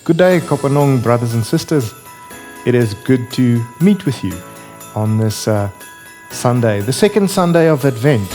Good day, Kopanong brothers and sisters. It is good to meet with you on this Sunday, the second Sunday of Advent.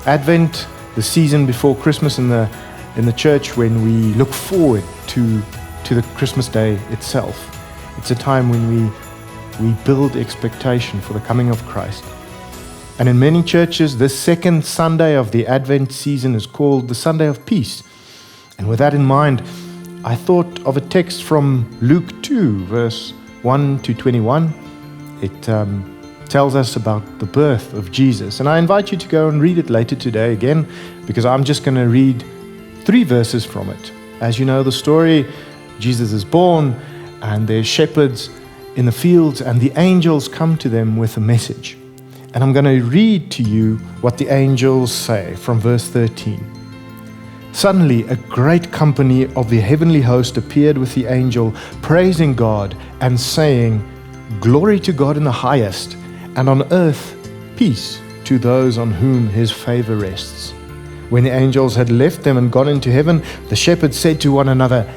Advent, the season before Christmas in the church, when we look forward to the Christmas day itself. It's a time when we build expectation for the coming of Christ. And in many churches, this second Sunday of the Advent season is called the Sunday of Peace. And with that in mind, I thought of a text from Luke 2, verse 1 to 21. It tells us about the birth of Jesus. And I invite you to go and read it later today again, because I'm just going to read 3 verses from it. As you know the story, Jesus is born, and there's shepherds in the fields, and the angels come to them with a message. And I'm going to read to you what the angels say from verse 13. Suddenly, a great company of the heavenly host appeared with the angel, praising God and saying, "Glory to God in the highest, and on earth peace to those on whom his favor rests." When the angels had left them and gone into heaven, the shepherds said to one another,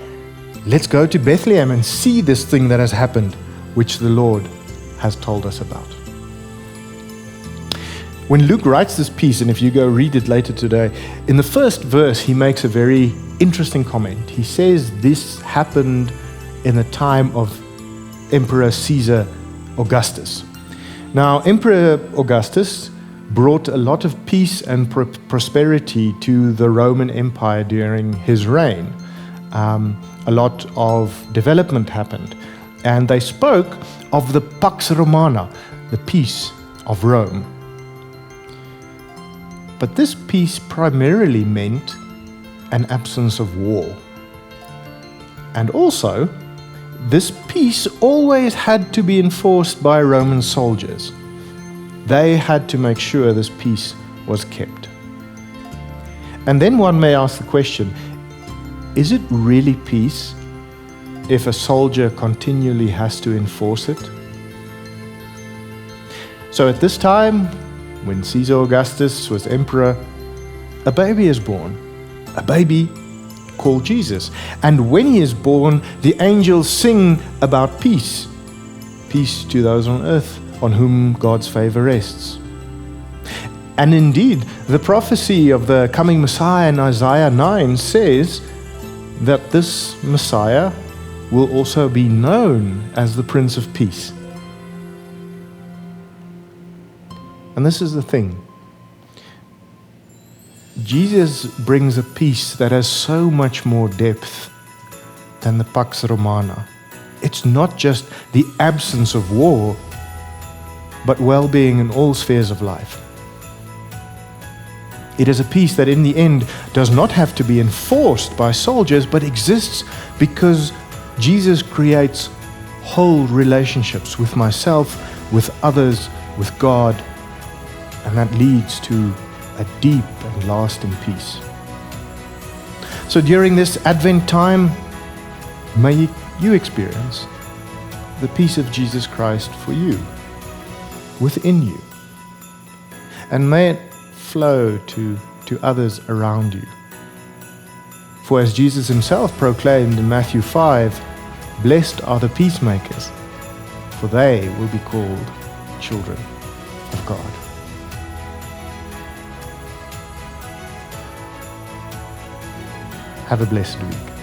"Let's go to Bethlehem and see this thing that has happened, which the Lord has told us about." When Luke writes this piece, and if you go read it later today, in the first verse he makes a very interesting comment. He says this happened in the time of Emperor Caesar Augustus. Now, Emperor Augustus brought a lot of peace and prosperity to the Roman Empire during his reign. A lot of development happened, and they spoke of the Pax Romana, the peace of Rome. But this peace primarily meant an absence of war. And also, this peace always had to be enforced by Roman soldiers. They had to make sure this peace was kept. And then one may ask the question, is it really peace if a soldier continually has to enforce it? So at this time, when Caesar Augustus was emperor, a baby is born, a baby called Jesus. And when he is born, the angels sing about peace. Peace to those on earth on whom God's favor rests. And indeed, the prophecy of the coming Messiah in Isaiah 9 says that this Messiah will also be known as the Prince of Peace. And this is the thing. Jesus brings a peace that has so much more depth than the Pax Romana. It's not just the absence of war, but well-being in all spheres of life. It is a peace that in the end does not have to be enforced by soldiers, but exists because Jesus creates whole relationships with myself, with others, with God, and that leads to a deep and lasting peace. So during this Advent time, may you experience the peace of Jesus Christ for you, within you. And may it flow to others around you. For as Jesus himself proclaimed in Matthew 5, "Blessed are the peacemakers, for they will be called children of God." Have a blessed week.